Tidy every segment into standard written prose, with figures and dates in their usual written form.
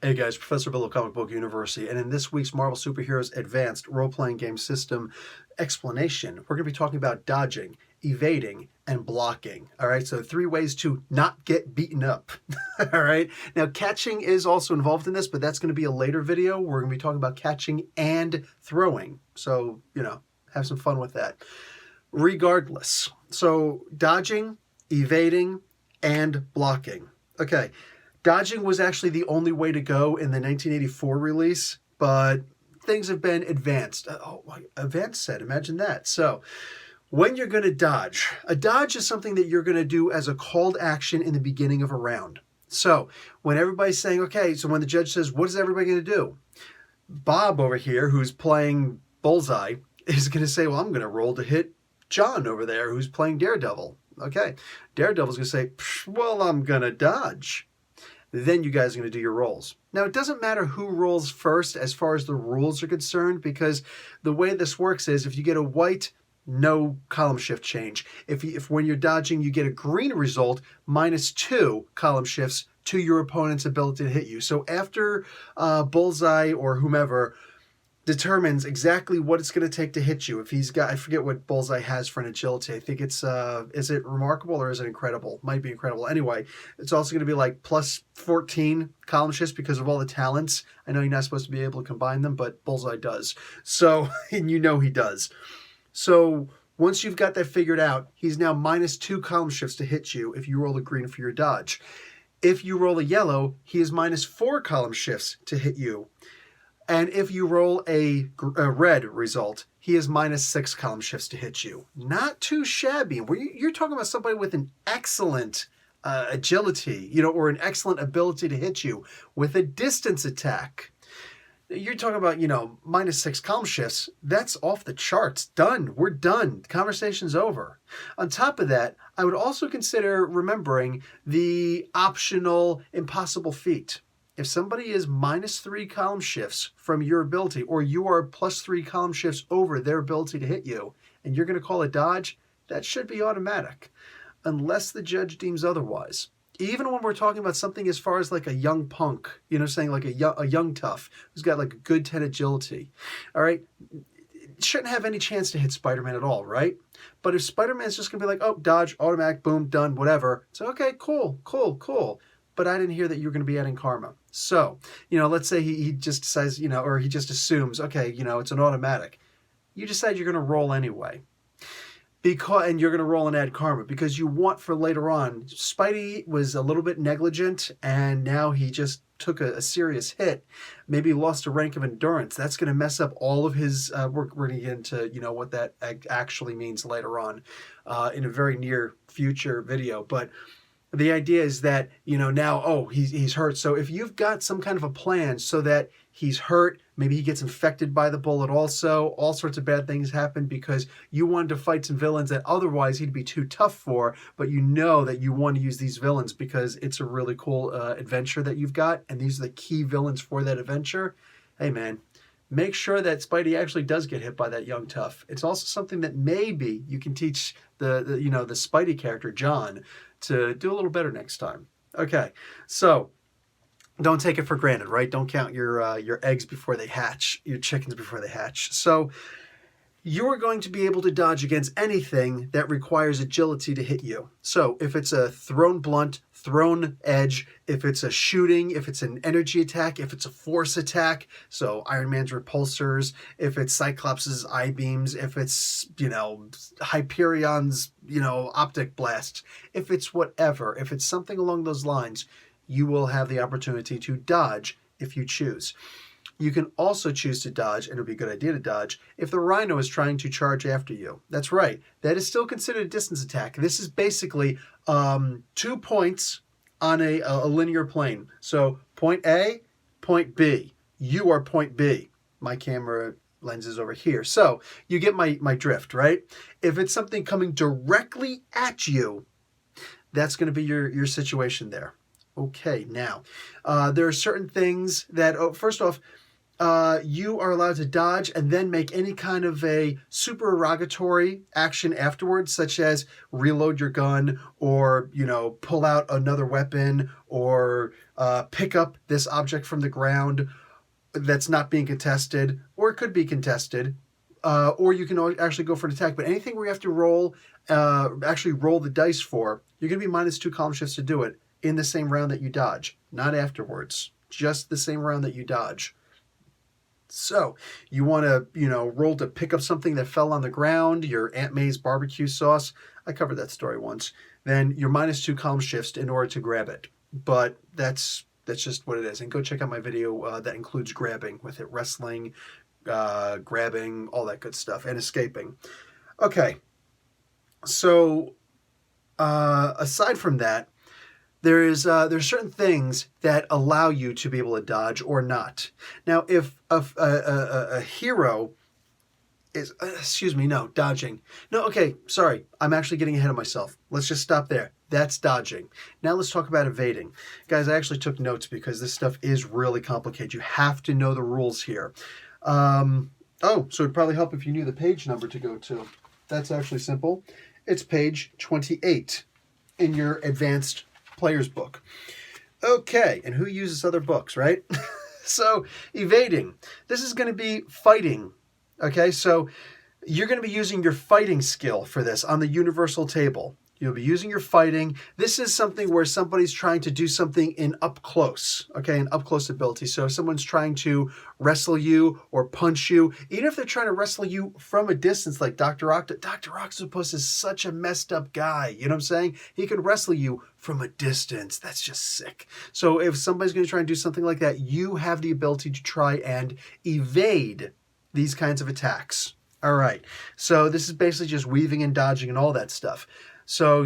Hey guys, Professor Bill of Comic Book University, and in this week's Marvel Superheroes Advanced Role-Playing Game System explanation, we're going to be talking about dodging, evading, and blocking. All right, so 3 ways to not get beaten up. All right, now catching is also involved in this, but that's going to be a later video. We're going to be talking about catching and throwing. So, have some fun with that. Regardless, so dodging, evading, and blocking. Okay. Dodging was actually the only way to go in the 1984 release, but things have been advanced. Advanced set, imagine that. So when you're going to dodge, a dodge is something that you're going to do as a called action in the beginning of a round. So when everybody's saying, okay, so when the judge says, what is everybody going to do? Bob over here, who's playing Bullseye, is going to say, well, I'm going to roll to hit John over there, who's playing Daredevil. Okay, Daredevil's going to say, well, I'm going to dodge. Then you guys are going to do your rolls. Now, it doesn't matter who rolls first as far as the rules are concerned, because the way this works is if you get a white, no column shift change. If when you're dodging, you get a green result, -2 column shifts to your opponent's ability to hit you. So after Bullseye or whomever determines exactly what it's going to take to hit you. If he's got, I forget what Bullseye has for an agility. I think it's, is it remarkable or is it incredible? Might be incredible. Anyway, it's also going to be like +14 column shifts because of all the talents. I know you're not supposed to be able to combine them, but Bullseye does. So, and you know he does. So once you've got that figured out, he's now -2 column shifts to hit you if you roll a green for your dodge. If you roll a yellow, he is -4 column shifts to hit you. And if you roll a red result, he is -6 column shifts to hit you. Not too shabby. You're talking about somebody with an excellent agility, or an excellent ability to hit you with a distance attack. You're talking about, -6 column shifts. That's off the charts. Done. We're done. The conversation's over. On top of that, I would also consider remembering the optional impossible feat. If somebody is -3 column shifts from your ability, or you are +3 column shifts over their ability to hit you, and you're going to call a dodge, that should be automatic, unless the judge deems otherwise. Even when we're talking about something as far as like a young punk, saying like a young tough who's got like a good 10 agility, all right, shouldn't have any chance to hit Spider-Man at all, right? But if Spider-Man's just going to be like, oh, dodge, automatic, boom, done, whatever, so okay, cool. But I didn't hear that you were going to be adding karma. So, let's say he just decides, or he just assumes, okay, it's an automatic. You decide you're going to roll anyway. And you're going to roll and add karma because you want for later on. Spidey was a little bit negligent, and now he just took a serious hit. Maybe lost a rank of endurance. That's going to mess up all of his, we're going to get into, what that actually means later on in a very near future video. But the idea is that, now, he's hurt. So if you've got some kind of a plan so that he's hurt, maybe he gets infected by the bullet also, all sorts of bad things happen because you wanted to fight some villains that otherwise he'd be too tough for, but you know that you want to use these villains because it's a really cool adventure that you've got, and these are the key villains for that adventure. Hey, man, make sure that Spidey actually does get hit by that young tough. It's also something that maybe you can teach the Spidey character, John, to do a little better next time. Okay, so don't take it for granted, right? Don't count your eggs before they hatch, your chickens before they hatch. So you're going to be able to dodge against anything that requires agility to hit you. So if it's a thrown blunt, thrown edge, if it's a shooting, if it's an energy attack, if it's a force attack, so Iron Man's repulsors, if it's Cyclops' I-beams, if it's, Hyperion's, optic blast, if it's whatever, if it's something along those lines, you will have the opportunity to dodge if you choose. You can also choose to dodge, and it would be a good idea to dodge, if the Rhino is trying to charge after you. That's right. That is still considered a distance attack. This is basically 2 points on a linear plane. So point A, point B. You are point B. My camera lens is over here. So you get my drift, right? If it's something coming directly at you, that's going to be your situation there. Okay, now, there are certain things that, first off, you are allowed to dodge and then make any kind of a supererogatory action afterwards, such as reload your gun or, pull out another weapon or pick up this object from the ground that's not being contested, or it could be contested, or you can actually go for an attack. But anything where you have to actually roll the dice for, you're going to be -2 column shifts to do it in the same round that you dodge, not afterwards, just the same round that you dodge. So you want to, roll to pick up something that fell on the ground, your Aunt May's barbecue sauce. I covered that story once. Then you're -2 column shifts in order to grab it. But that's just what it is. And go check out my video that includes grabbing with it, wrestling, grabbing, all that good stuff, and escaping. Okay. So aside from that, there's certain things that allow you to be able to dodge or not. Now, if a hero is, dodging. No, okay, sorry. I'm actually getting ahead of myself. Let's just stop there. That's dodging. Now let's talk about evading. Guys, I actually took notes because this stuff is really complicated. You have to know the rules here. So it'd probably help if you knew the page number to go to. That's actually simple. It's page 28 in your advanced player's book. Okay, and who uses other books, right? So, evading. This is going to be fighting. Okay, so you're going to be using your fighting skill for this on the universal table. You'll be using your fighting. This is something where somebody's trying to do something in up close, okay, an up close ability. So if someone's trying to wrestle you or punch you, even if they're trying to wrestle you from a distance like Dr. Octopus. Dr. Octopus is such a messed up guy, you know what I'm saying? He can wrestle you from a distance. That's just sick. So if somebody's going to try and do something like that, you have the ability to try and evade these kinds of attacks. All right, so this is basically just weaving and dodging and all that stuff. So,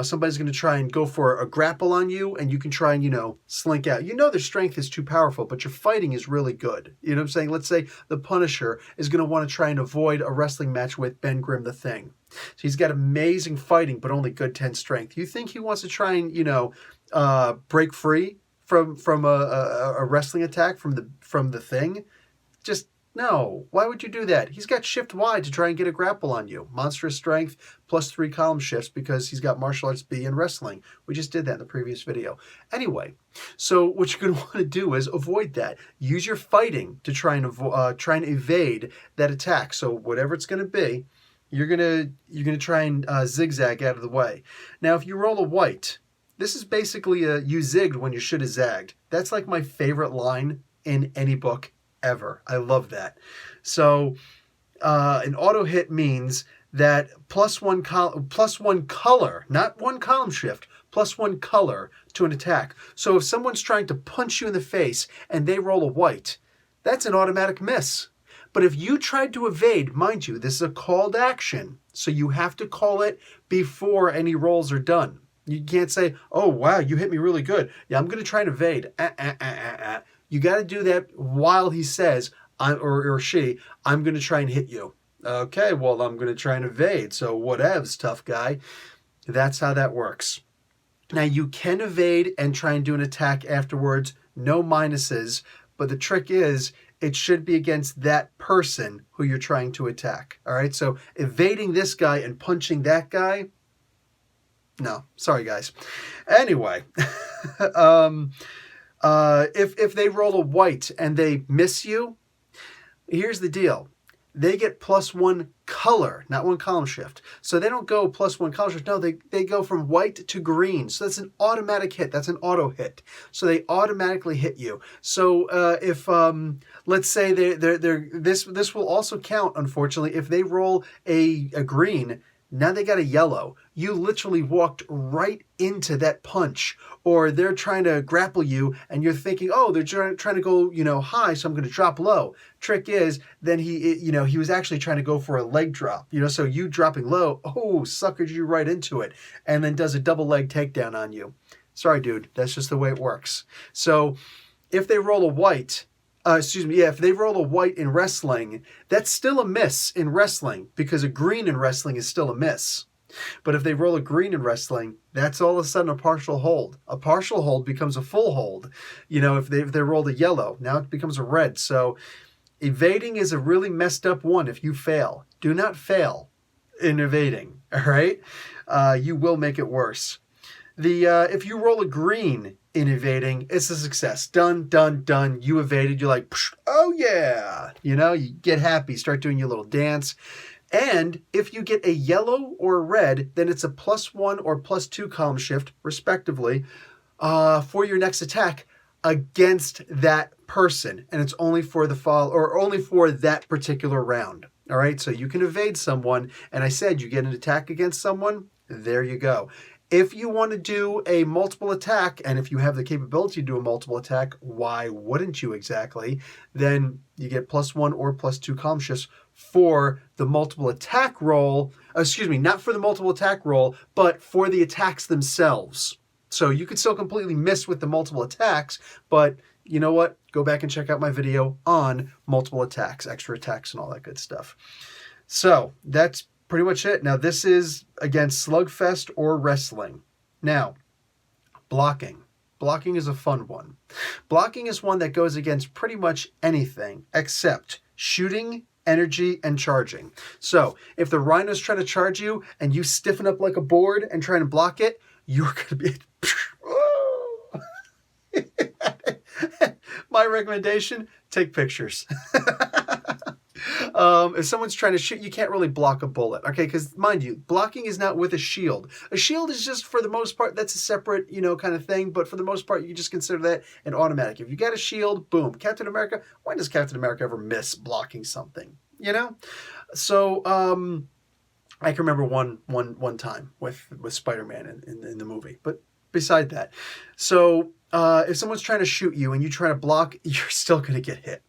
somebody's going to try and go for a grapple on you, and you can try and, slink out. Their strength is too powerful, but your fighting is really good. You know what I'm saying? Let's say the Punisher is going to want to try and avoid a wrestling match with Ben Grimm the Thing. So he's got amazing fighting, but only good 10 strength. You think he wants to try and, break free from a wrestling attack from the Thing? Just no. Why would you do that? He's got shift Y to try and get a grapple on you. Monstrous strength plus 3 column shifts because he's got martial arts B and wrestling. We just did that in the previous video. Anyway, so what you're going to want to do is avoid that. Use your fighting to try and evade that attack. So whatever it's going to be, you're gonna try and zigzag out of the way. Now, if you roll a white, this is basically you zigged when you should have zagged. That's like my favorite line in any book ever. I love that. So an auto hit means that plus one color, not 1 column shift, plus 1 color to an attack. So if someone's trying to punch you in the face and they roll a white, that's an automatic miss. But if you tried to evade, mind you, this is a called action, so you have to call it before any rolls are done. You can't say, oh, wow, you hit me really good. Yeah, I'm going to try and evade. You got to do that while he says, or she, I'm going to try and hit you. Okay, well, I'm going to try and evade. So whatevs, tough guy. That's how that works. Now, you can evade and try and do an attack afterwards. No minuses. But the trick is, it should be against that person who you're trying to attack. All right, so evading this guy and punching that guy, no, sorry, guys. Anyway, if they roll a white and they miss you, here's the deal. They get plus 1 color, not 1 column shift. So they don't go plus 1 color shift. No, they go from white to green. So that's an automatic hit. That's an auto hit. So they automatically hit you. So if let's say this will also count, unfortunately, if they roll a green. Now they got a yellow. You literally walked right into that punch. Or they're trying to grapple you and you're thinking, oh, they're trying to go, high, so I'm going to drop low. Trick is, then he was actually trying to go for a leg drop. So you dropping low, suckered you right into it. And then does a double leg takedown on you. Sorry, dude. That's just the way it works. So if they roll a white, if they roll a white in wrestling, that's still a miss in wrestling because a green in wrestling is still a miss. But if they roll a green in wrestling, that's all of a sudden a partial hold. A partial hold becomes a full hold. If they rolled a yellow, now it becomes a red. So evading is a really messed up one if you fail. Do not fail in evading, all right? You will make it worse. If you roll a green in evading, it's a success. Done, done, done. You evaded. You're like, oh yeah. You get happy, start doing your little dance. And if you get a yellow or a red, then it's a +1 or +2 column shift, respectively, for your next attack against that person. And it's only for the fall or only for that particular round. All right. So you can evade someone. And I said you get an attack against someone. There you go. If you want to do a multiple attack, and if you have the capability to do a multiple attack, why wouldn't you exactly? Then you get +1 or +2 column shifts for the multiple attack roll. Excuse me, not for the multiple attack roll, but for the attacks themselves. So you could still completely miss with the multiple attacks, but you know what? Go back and check out my video on multiple attacks, extra attacks, and all that good stuff. So that's pretty much it. Now, this is against Slugfest or wrestling. Now, blocking. Blocking is a fun one. Blocking is one that goes against pretty much anything except shooting, energy, and charging. So, if the rhino's trying to charge you and you stiffen up like a board and trying to block it, you're going to be... My recommendation, take pictures. If someone's trying to shoot, you can't really block a bullet, okay? Because, mind you, blocking is not with a shield. A shield is just, for the most part, that's a separate, kind of thing. But for the most part, you just consider that an automatic. If you got a shield, boom. Captain America, when does Captain America ever miss blocking something, So, I can remember one time with Spider-Man in the movie. But beside that, so... if someone's trying to shoot you and you try to block, you're still going to get hit.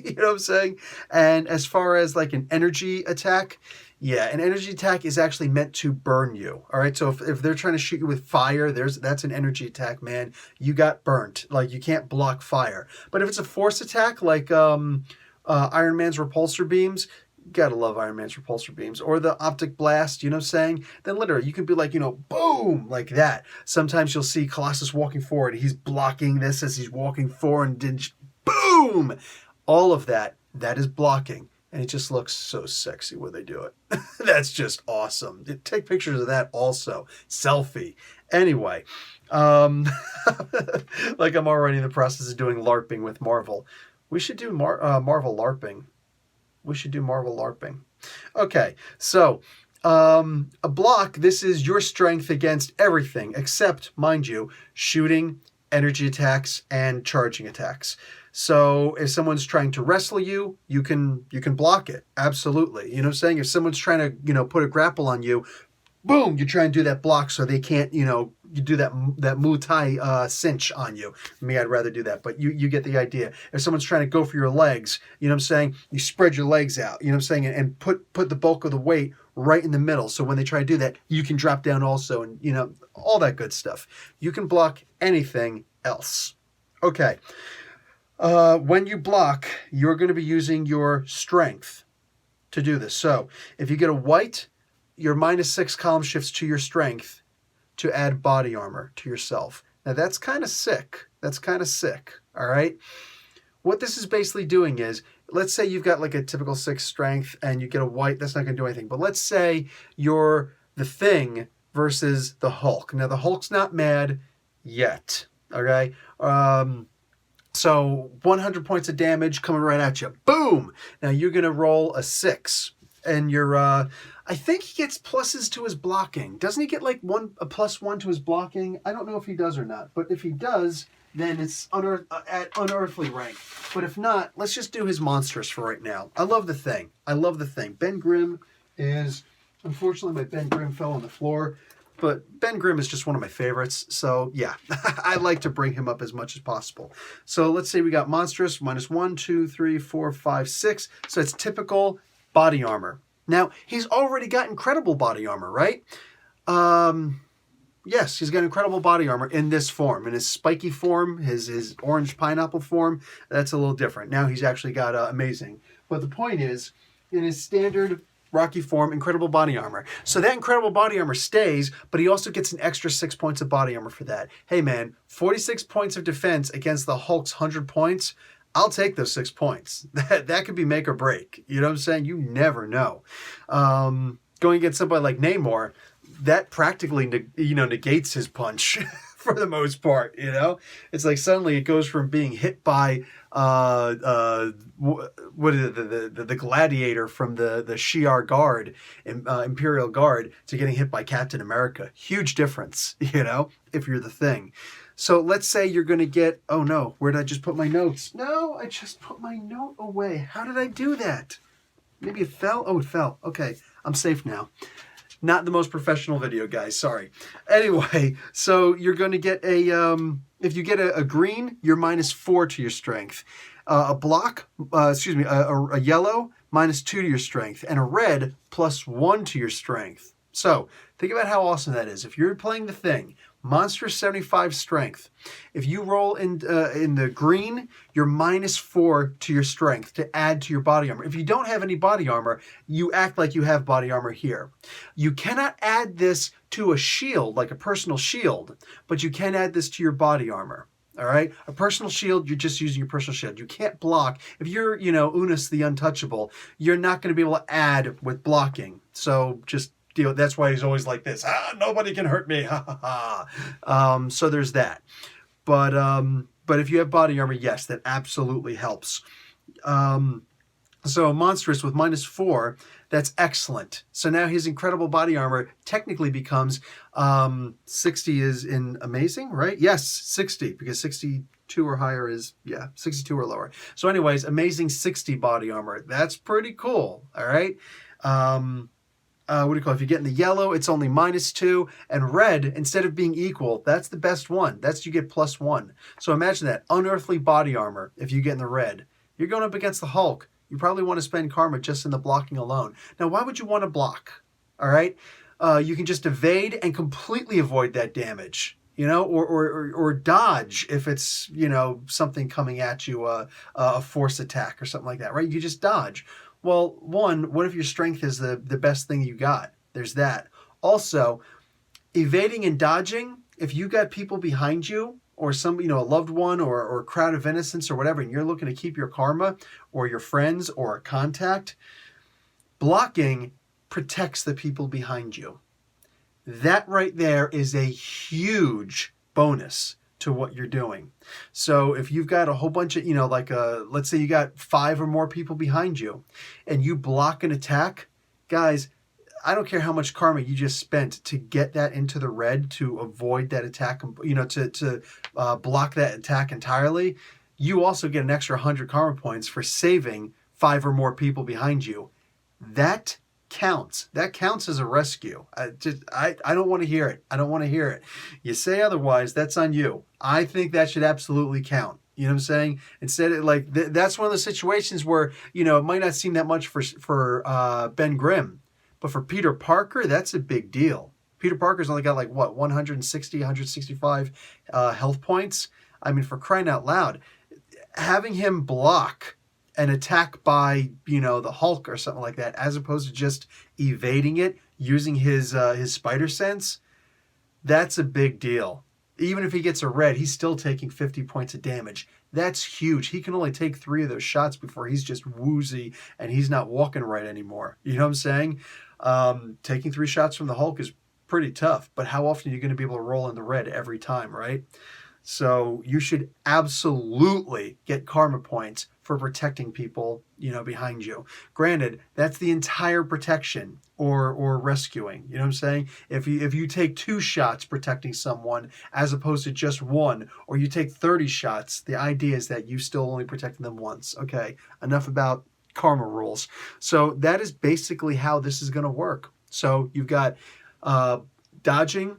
You know what I'm saying? And as far as like an energy attack, yeah, an energy attack is actually meant to burn you. All right. So if they're trying to shoot you with fire, that's an energy attack, man. You got burnt. Like you can't block fire. But if it's a force attack, like Iron Man's repulsor beams, gotta love Iron Man's repulsor beams, or the optic blast, you know what I'm saying? Then literally you can be like, boom, like that. Sometimes you'll see Colossus walking forward. He's blocking this as he's walking forward and then boom! All of that is blocking. And it just looks so sexy when they do it. That's just awesome. Take pictures of that also. Selfie. Anyway, like I'm already in the process of doing LARPing with Marvel. We should do Marvel LARPing. We should do Marvel LARPing. Okay, so a block, this is your strength against everything except, mind you, shooting, energy attacks, and charging attacks. So if someone's trying to wrestle you, you can block it. Absolutely. You know what I'm saying? If someone's trying to, put a grapple on you, boom, you try and do that block so they can't, you do that Muay Thai cinch on you. Me, I'd rather do that, but you get the idea. If someone's trying to go for your legs, you know what I'm saying? You spread your legs out, you know what I'm saying? And put the bulk of the weight right in the middle. So when they try to do that, you can drop down also and, all that good stuff. You can block anything else. Okay. When you block, you're going to be using your strength to do this. So if you get a white, your -6 column shifts to your strength to add body armor to yourself. Now that's kind of sick. All right. What this is basically doing is, let's say you've got like a typical 6 strength and you get a white, that's not going to do anything. But let's say you're the Thing versus the Hulk. Now the Hulk's not mad yet. Okay. So 100 points of damage coming right at you. Boom. Now you're going to roll a 6 and you're, I think he gets pluses to his blocking. Doesn't he get like a +1 to his blocking? I don't know if he does or not, but if he does, then it's at unearthly rank. But if not, let's just do his monstrous for right now. I love the Thing. Ben Grimm is, unfortunately, my Ben Grimm fell on the floor, but Ben Grimm is just one of my favorites. So yeah, I like to bring him up as much as possible. So let's say we got monstrous, -1, 2, 3, 4, 5, 6. So it's typical body armor. Now, he's already got incredible body armor, right? Yes, he's got incredible body armor in this form. In his spiky form, his orange pineapple form, that's a little different. Now he's actually got amazing. But the point is, in his standard Rocky form, incredible body armor. So that incredible body armor stays, but he also gets an extra 6 points of body armor for that. Hey man, 46 points of defense against the Hulk's 100 points. I'll take those 6 points. That could be make or break. You know what I'm saying? You never know. Going against somebody like Namor, that practically negates his punch for the most part. It's like suddenly it goes from being hit by what is it, the gladiator from the Shi'ar Guard, Imperial Guard, to getting hit by Captain America. Huge difference, if you're the Thing. So let's say you're going to get, oh no, where did I just put my notes? No, I just put my note away. How did I do that? Maybe it fell? Oh, it fell. Okay, I'm safe now. Not the most professional video, guys. Sorry. Anyway, so you're going to get if you get a green, you're -4 to your strength. A yellow, -2 to your strength. And a red, +1 to your strength. So think about how awesome that is. If you're playing the Thing, monstrous 75 strength. If you roll in the green, you're -4 to your strength to add to your body armor. If you don't have any body armor, you act like you have body armor here. You cannot add this to a shield, like a personal shield, but you can add this to your body armor. All right? A personal shield, you're just using your personal shield. You can't block. If you're, Unis the Untouchable, you're not going to be able to add with blocking. So just that's why he's always like this. Nobody can hurt me. Ha ha ha. So there's that. But if you have body armor, yes, that absolutely helps. So monstrous with -4, that's excellent. So now his incredible body armor technically becomes 60 is in amazing, right? Yes, 60, because 62 or higher is, 62 or lower. So anyways, amazing 60 body armor. That's pretty cool. All right. What do you call it? If you get in the yellow, it's only -2. And red, instead of being equal, that's the best one. That's you get +1. So imagine that. Unearthly body armor if you get in the red. You're going up against the Hulk. You probably want to spend karma just in the blocking alone. Now, why would you want to block? All right? You can just evade and completely avoid that damage. Or dodge if it's, something coming at you, a force attack or something like that, right? You just dodge. Well, one, what if your strength is the best thing you got? There's that. Also, evading and dodging, if you got people behind you or some, a loved one or a crowd of innocents or whatever, and you're looking to keep your karma or your friends or a contact, blocking protects the people behind you. That right there is a huge bonus to what you're doing. So if you've got a whole bunch of, let's say you got 5 or more people behind you and you block an attack, guys, I don't care how much karma you just spent to get that into the red to avoid that attack, to block that attack entirely. You also get an extra 100 karma points for saving 5 or more people behind you. That counts. That counts as a rescue. I don't want to hear it. I don't want to hear it. You say otherwise, that's on you. I think that should absolutely count. You know what I'm saying? Instead, that's one of the situations where, it might not seem that much for Ben Grimm, but for Peter Parker, that's a big deal. Peter Parker's only got 160, 165 health points. I mean, for crying out loud, having him block an attack by, the Hulk or something like that, as opposed to just evading it using his spider sense, that's a big deal. Even if he gets a red, he's still taking 50 points of damage. That's huge. He can only take 3 of those shots before he's just woozy and he's not walking right anymore. You know what I'm saying? Taking 3 shots from the Hulk is pretty tough, but how often are you going to be able to roll in the red every time, right? So you should absolutely get karma points for protecting people, behind you. Granted, that's the entire protection or rescuing. You know what I'm saying? If you take 2 shots protecting someone as opposed to just 1, or you take 30 shots, the idea is that you still only protecting them once. Okay, enough about karma rules. So that is basically how this is going to work. So you've got dodging,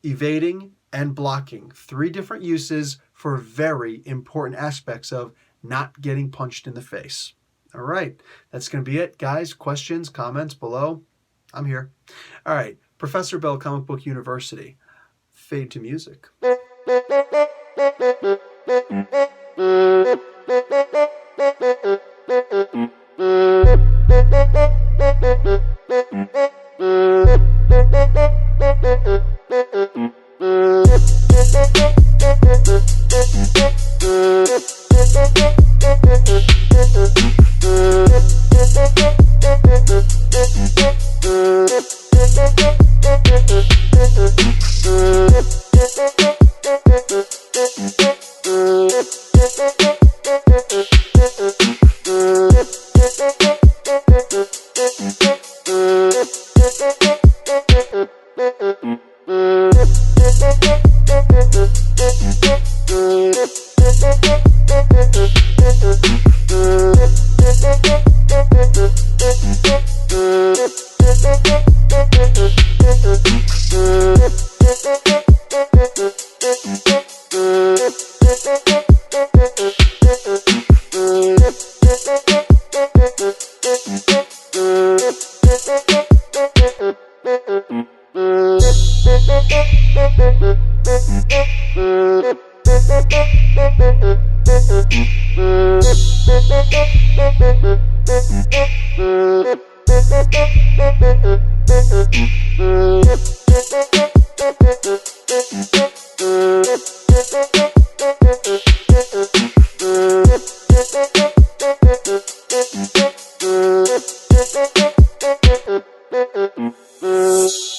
evading, and blocking. 3 different uses for very important aspects of not getting punched in the face. All right, that's going to be it, guys. Questions, comments below. I'm here. All right, Professor Bell, Comic Book University. Fade to music. Mm-hmm.